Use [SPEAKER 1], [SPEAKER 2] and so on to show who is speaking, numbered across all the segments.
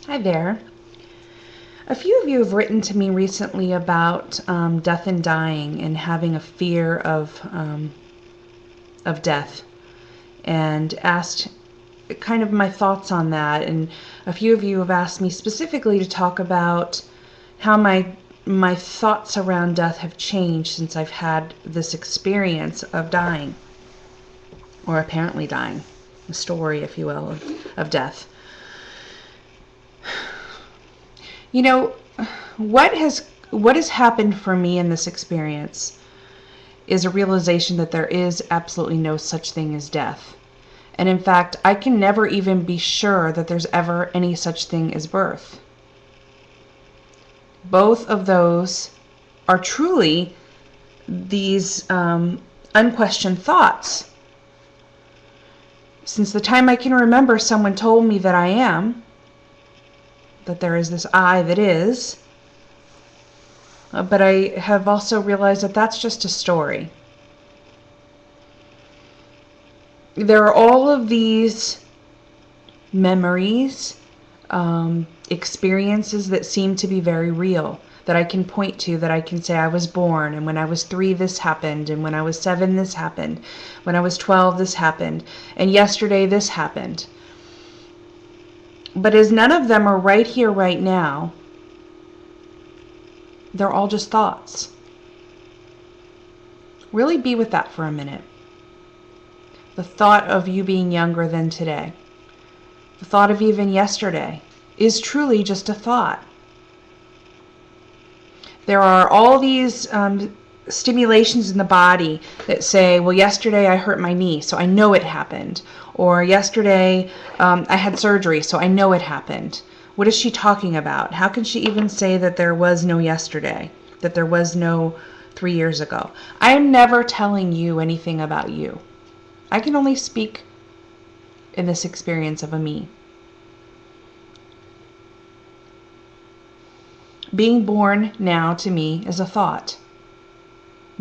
[SPEAKER 1] Hi there. A few of you have written to me recently about death and dying and having a fear of death, and asked kind of my thoughts on that. And a few of you have asked me specifically to talk about how my thoughts around death have changed since I've had this experience of dying, or apparently dying, a story, if you will, of death. You know, what has happened for me in this experience is a realization that there is absolutely no such thing as death. And in fact, I can never even be sure that there's ever any such thing as birth. Both of those are truly these unquestioned thoughts. Since the time I can remember, someone told me that I am, that there is this I that is, but I have also realized that that's just a story. There are all of these memories, experiences that seem to be very real, that I can point to, that I can say I was born, and when I was 3 this happened, and when I was 7 this happened, when I was 12 this happened, and yesterday this happened. But as none of them are right here, right now, they're all just thoughts. Really be with that for a minute. The thought of you being younger than today, the thought of even yesterday, is truly just a thought. There are all these stimulations in the body that say, well, yesterday I hurt my knee, so I know it happened. Or yesterday I had surgery, so I know it happened. What is she talking about? How can she even say that there was no yesterday, that there was no 3 years ago? I am never telling you anything about you. I can only speak in this experience of a me. Being born now to me is a thought,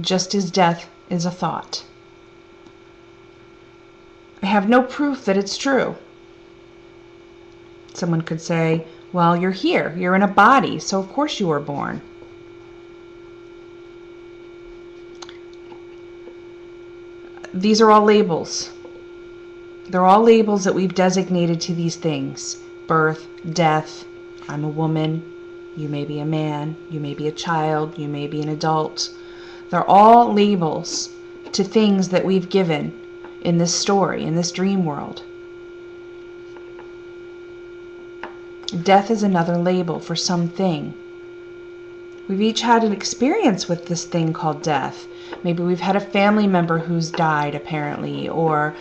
[SPEAKER 1] just as death is a thought. I have no proof that it's true. Someone could say, well, you're here, you're in a body, so of course you were born. These are all labels. They're all labels that we've designated to these things. Birth, death, I'm a woman, you may be a man, you may be a child, you may be an adult. They're all labels to things that we've given in this story, in this dream world. Death is another label for something. We've each had an experience with this thing called death. Maybe we've had a family member who's died, apparently, or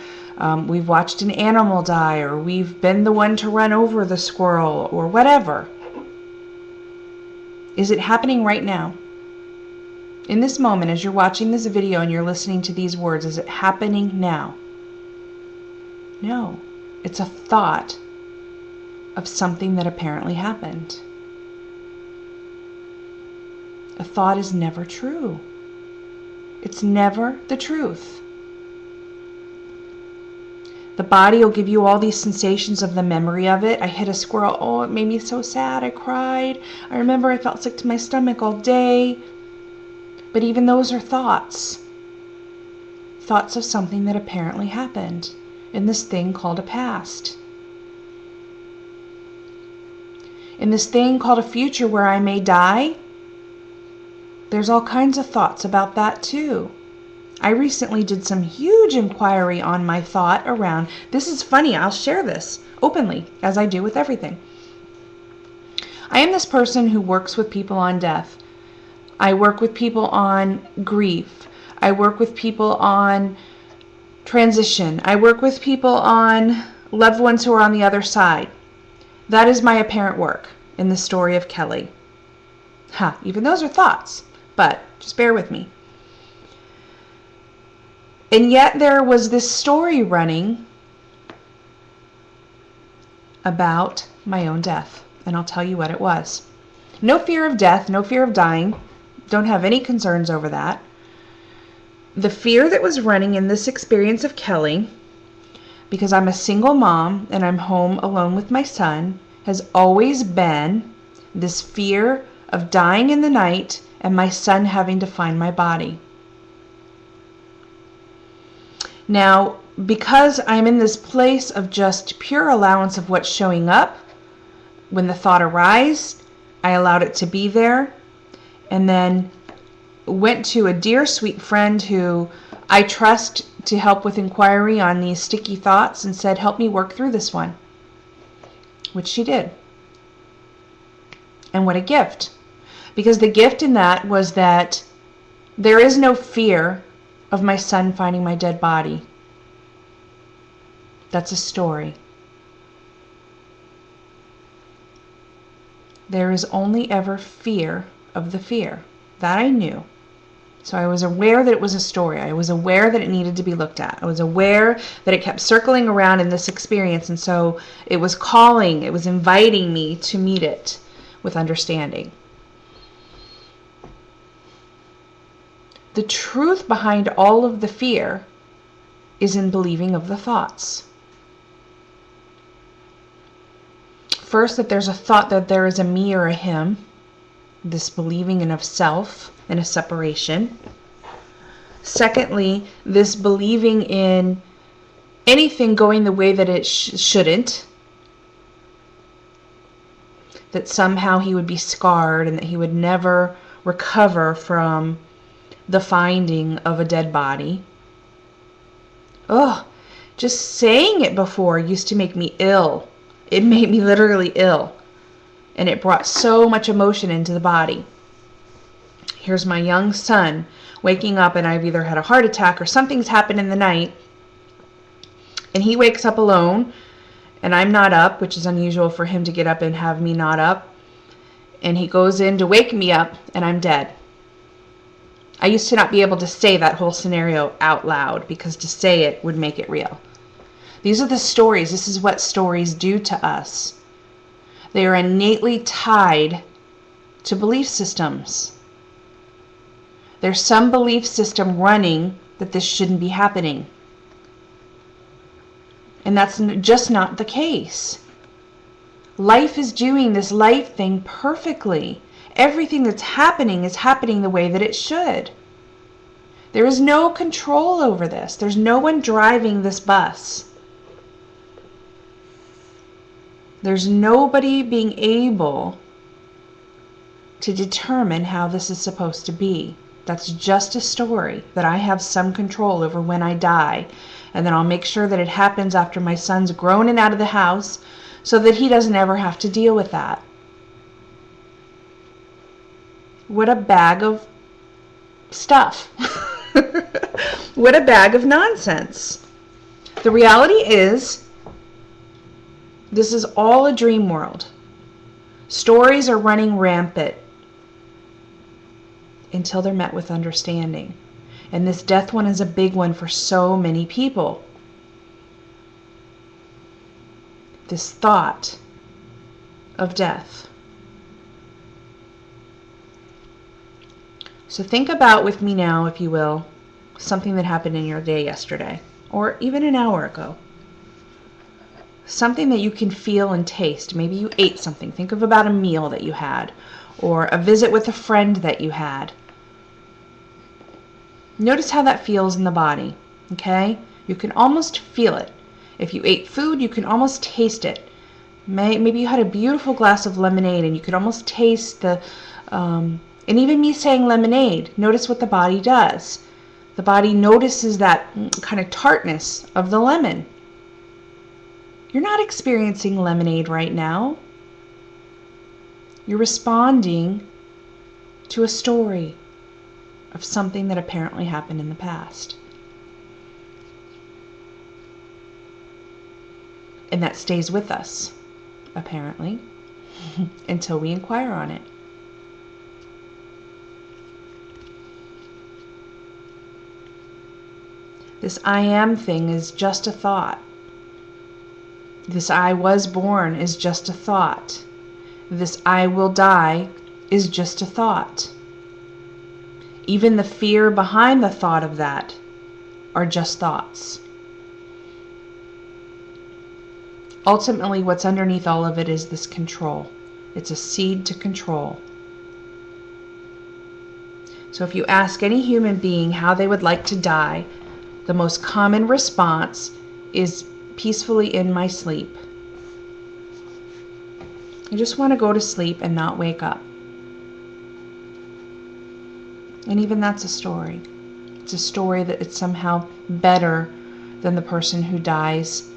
[SPEAKER 1] we've watched an animal die, or we've been the one to run over the squirrel, or whatever. Is it happening right now? In this moment, as you're watching this video and you're listening to these words, is it happening now? No. It's a thought of something that apparently happened. A thought is never true. It's never the truth. The body will give you all these sensations of the memory of it. I hit a squirrel. Oh, it made me so sad. I cried. I remember I felt sick to my stomach all day. But even those are thoughts. Thoughts of something that apparently happened in this thing called a past. In this thing called a future where I may die, there's all kinds of thoughts about that too. I recently did some huge inquiry on my thought around, this is funny, I'll share this openly, as I do with everything. I am this person who works with people on death. I work with people on grief. I work with people on transition. I work with people on loved ones who are on the other side. That is my apparent work in the story of Kelly. Even those are thoughts, but just bear with me. And yet there was this story running about my own death, and I'll tell you what it was. No fear of death, no fear of dying. Don't have any concerns over that. The fear that was running in this experience of Kelly, because I'm a single mom and I'm home alone with my son, has always been this fear of dying in the night and my son having to find my body. Now, because I'm in this place of just pure allowance of what's showing up, when the thought arose, I allowed it to be there, and then went to a dear sweet friend who I trust to help with inquiry on these sticky thoughts and said, help me work through this one, which she did. And what a gift. Because the gift in that was that there is no fear of my son finding my dead body. That's a story. There is only ever fear of the fear. That I knew. So I was aware that it was a story. I was aware that it needed to be looked at. I was aware that it kept circling around in this experience, and so it was calling, it was inviting me to meet it with understanding. The truth behind all of the fear is in believing of the thoughts. First, that there's a thought that there is a me or a him, this believing in of self and a separation. Secondly, this believing in anything going the way that it shouldn't, that somehow he would be scarred and that he would never recover from the finding of a dead body. Ugh, just saying it before used to make me ill. It made me literally ill. And it brought so much emotion into the body. Here's my young son waking up, and I've either had a heart attack or something's happened in the night. And he wakes up alone, and I'm not up, which is unusual for him to get up and have me not up. And he goes in to wake me up, and I'm dead. I used to not be able to say that whole scenario out loud because to say it would make it real. These are the stories. This is what stories do to us. They are innately tied to belief systems. There's some belief system running that this shouldn't be happening. And that's just not the case. Life is doing this life thing perfectly. Everything that's happening is happening the way that it should. There is no control over this. There's no one driving this bus. There's nobody being able to determine how this is supposed to be. That's just a story that I have some control over when I die. And then I'll make sure that it happens after my son's grown and out of the house so that he doesn't ever have to deal with that. What a bag of stuff. What a bag of nonsense. The reality is, this is all a dream world. Stories are running rampant until they're met with understanding. And this death one is a big one for so many people. This thought of death. So think about with me now, if you will, something that happened in your day yesterday, or even an hour ago. Something that you can feel and taste. Maybe you ate something. Think of about a meal that you had, or a visit with a friend that you had. Notice how that feels in the body, okay? You can almost feel it. If you ate food, you can almost taste it. Maybe you had a beautiful glass of lemonade and you could almost taste the, and even me saying lemonade, notice what the body does. The body notices that kind of tartness of the lemon. You're not experiencing lemonade right now. You're responding to a story of something that apparently happened in the past. And that stays with us, apparently, until we inquire on it. This I am thing is just a thought. This I was born is just a thought. This I will die is just a thought. Even the fear behind the thought of that are just thoughts. ultimately what's underneath all of it is this control. It's a seed to control. So if you ask any human being how they would like to die, the most common response is peacefully in my sleep. I just want to go to sleep and not wake up. And even that's a story. It's a story that it's somehow better than the person who dies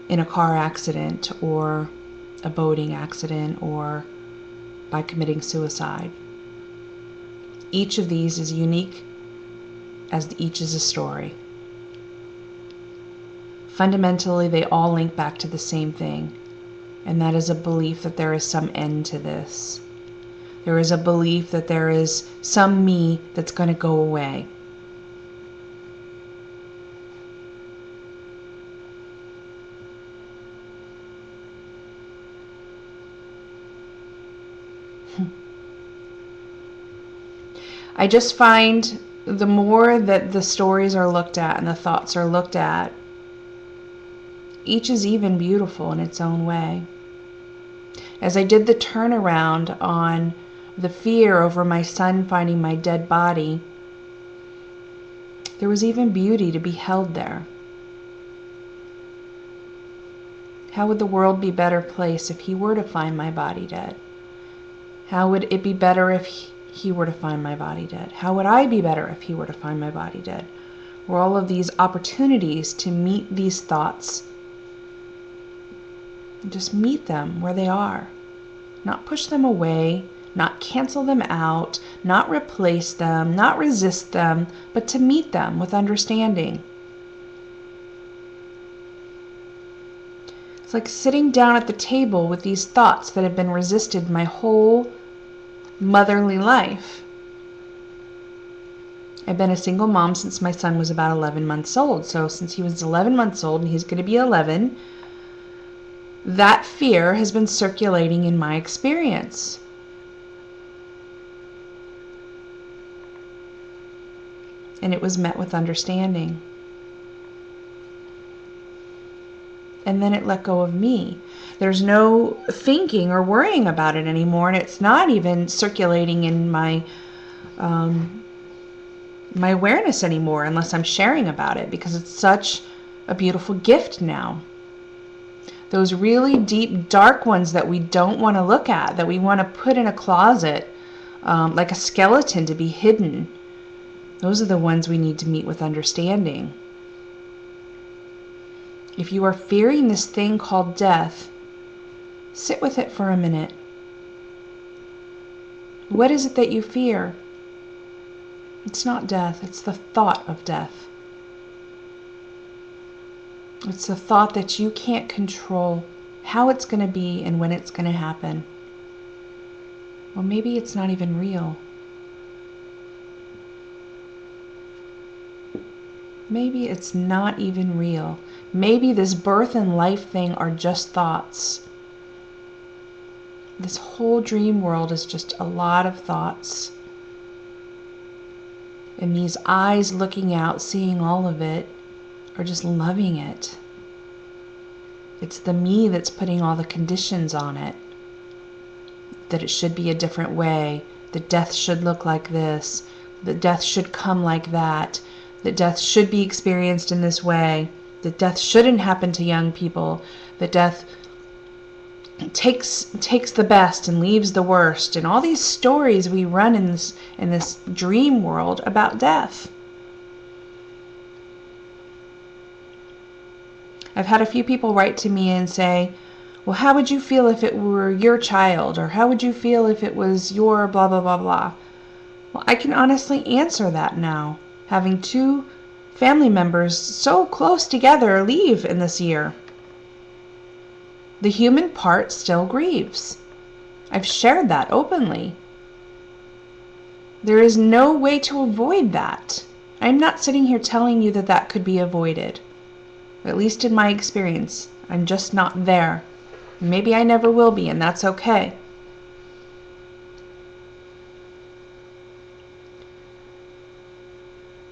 [SPEAKER 1] in a car accident or a boating accident or by committing suicide. Each of these is unique as each is a story. Fundamentally, they all link back to the same thing, and that is a belief that there is some end to this. There is a belief that there is some me that's going to go away. I just find the more that the stories are looked at and the thoughts are looked at, each is even beautiful in its own way. As I did the turnaround on the fear over my son finding my dead body, there was even beauty to be held there. How would the world be a better place if he were to find my body dead? How would it be better if he were to find my body dead? How would I be better if he were to find my body dead? Were all of these opportunities to meet these thoughts, just meet them where they are. Not push them away, not cancel them out, not replace them, not resist them, but to meet them with understanding. It's like sitting down at the table with these thoughts that have been resisted my whole motherly life. I've been a single mom since my son was about 11 months old. So since he was 11 months old and he's going to be 11, that fear has been circulating in my experience. And it was met with understanding. And then it let go of me. There's no thinking or worrying about it anymore, and it's not even circulating in my my awareness anymore unless I'm sharing about it, because it's such a beautiful gift now. Those really deep, dark ones that we don't want to look at, that we want to put in a closet, like a skeleton to be hidden, those are the ones we need to meet with understanding. If you are fearing this thing called death, sit with it for a minute. What is it that you fear? It's not death, it's the thought of death. It's the thought that you can't control how it's going to be and when it's going to happen. Well, maybe it's not even real. Maybe it's not even real. Maybe this birth and life thing are just thoughts. This whole dream world is just a lot of thoughts. And these eyes looking out, seeing all of it, are just loving it. It's the me that's putting all the conditions on it. That it should be a different way. That death should look like this. That death should come like that. That death should be experienced in this way. That death shouldn't happen to young people. That death takes the best and leaves the worst. And all these stories we run in this dream world about death. I've had a few people write to me and say, well, how would you feel if it were your child? Or how would you feel if it was your blah, blah, blah, blah? Well, I can honestly answer that now, having 2 family members so close together leave in this year. The human part still grieves. I've shared that openly. There is no way to avoid that. I'm not sitting here telling you that that could be avoided. At least in my experience, I'm just not there. Maybe I never will be, and that's okay.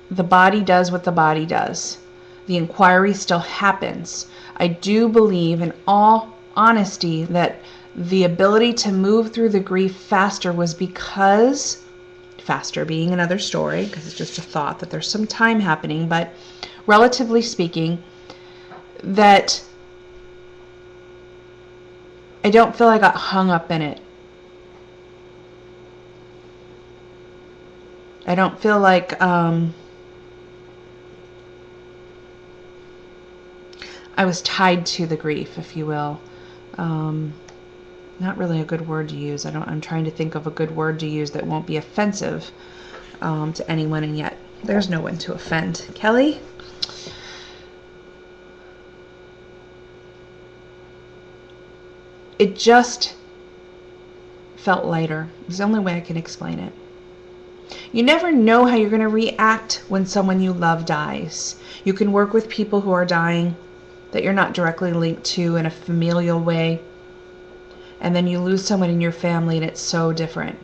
[SPEAKER 1] The body does what the body does. The inquiry still happens. I do believe, in all honesty, that the ability to move through the grief faster was because, faster being another story, because it's just a thought that there's some time happening, but relatively speaking, that I don't feel I got hung up in it. I don't feel like I was tied to the grief, if you will. Not really a good word to use. I'm trying to think of a good word to use that won't be offensive to anyone, and yet there's no one to offend. Kelly? It just felt lighter. It's the only way I can explain it. You never know how you're going to react when someone you love dies. You can work with people who are dying that you're not directly linked to in a familial way, and then you lose someone in your family and it's so different.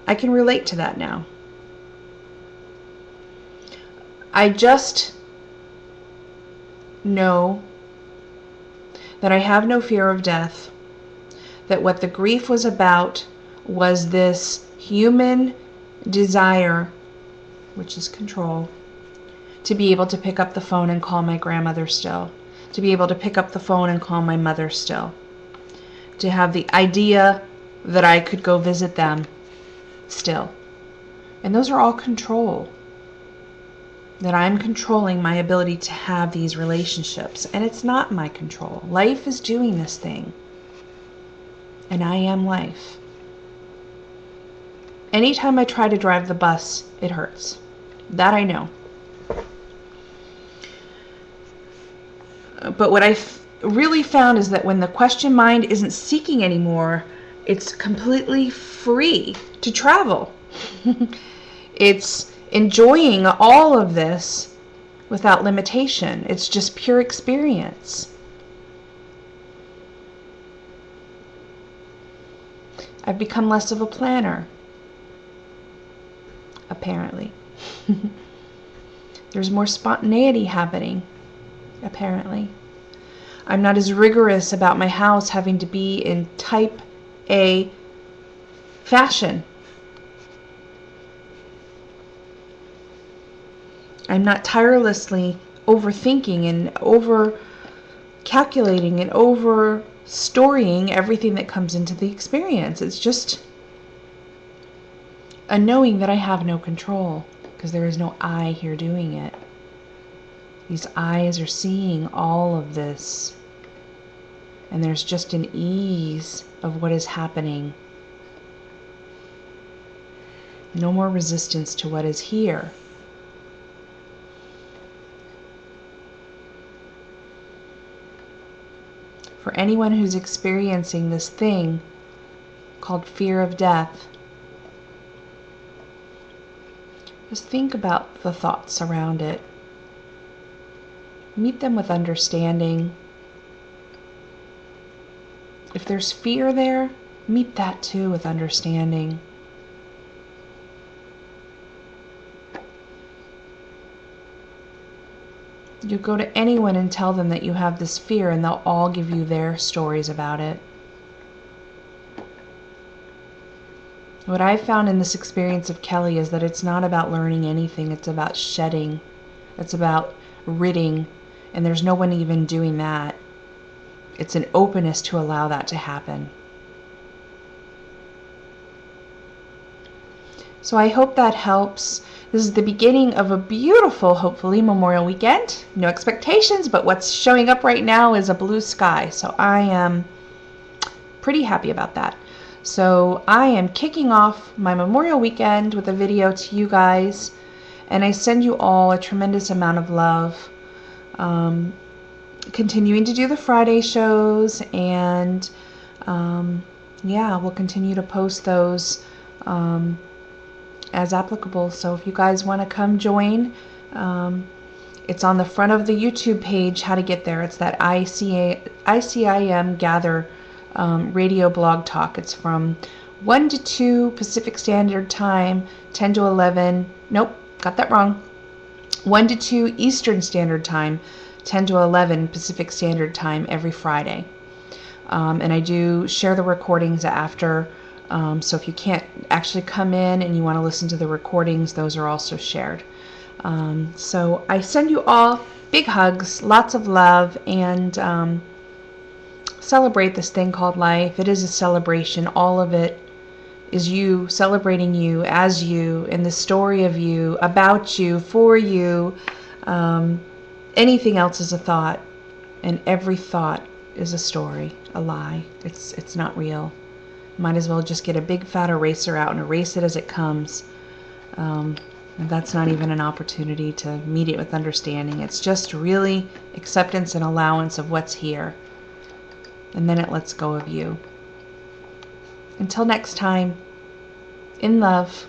[SPEAKER 1] I can relate to that now. I just know that I have no fear of death, that what the grief was about was this human desire, which is control, to be able to pick up the phone and call my grandmother still, to be able to pick up the phone and call my mother still, to have the idea that I could go visit them still. And those are all control. That I'm controlling my ability to have these relationships. And it's not my control. Life is doing this thing. And I am life. Anytime I try to drive the bus, it hurts. That I know. But what I really found is that when the question mind isn't seeking anymore, it's completely free to travel. It's enjoying all of this without limitation. It's just pure experience. I've become less of a planner, apparently. There's more spontaneity happening, apparently. I'm not as rigorous about my house having to be in type A fashion. I'm not tirelessly overthinking and over calculating and over storying everything that comes into the experience. It's just a knowing that I have no control, because there is no I here doing it. These eyes are seeing all of this, and there's just an ease of what is happening. No more resistance to what is here. For anyone who's experiencing this thing called fear of death, just think about the thoughts around it. Meet them with understanding. If there's fear there, meet that too with understanding. You go to anyone and tell them that you have this fear, and they'll all give you their stories about it. What I've found in this experience of Kelly is that it's not about learning anything. It's about shedding. It's about ridding. And there's no one even doing that. It's an openness to allow that to happen. So I hope that helps. This is the beginning of a beautiful, hopefully, Memorial weekend. No expectations, but what's showing up right now is a blue sky. So I am pretty happy about that. So I am kicking off my Memorial weekend with a video to you guys. And I send you all a tremendous amount of love. Continuing to do the Friday shows, and yeah, we'll continue to post those as applicable. So if you guys want to come join, it's on the front of the YouTube page how to get there. It's that ICIM Gather radio blog talk. It's from 1 to 2 Pacific Standard Time, 10 to 11. Nope, got that wrong. 1 to 2 Eastern Standard Time, 10 to 11 Pacific Standard Time every Friday. And I do share the recordings after, so if you can't actually come in and you want to listen to the recordings, those are also shared. So I send you all big hugs, lots of love, and celebrate this thing called life. It is a celebration. All of it is you, celebrating you as you, and the story of you, about you, for you. Anything else is a thought, and every thought is a story, a lie. It's not real. Might as well just get a big fat eraser out and erase it as it comes. And that's not even an opportunity to meet it with understanding. It's just really acceptance and allowance of what's here. And then it lets go of you. Until next time, in love.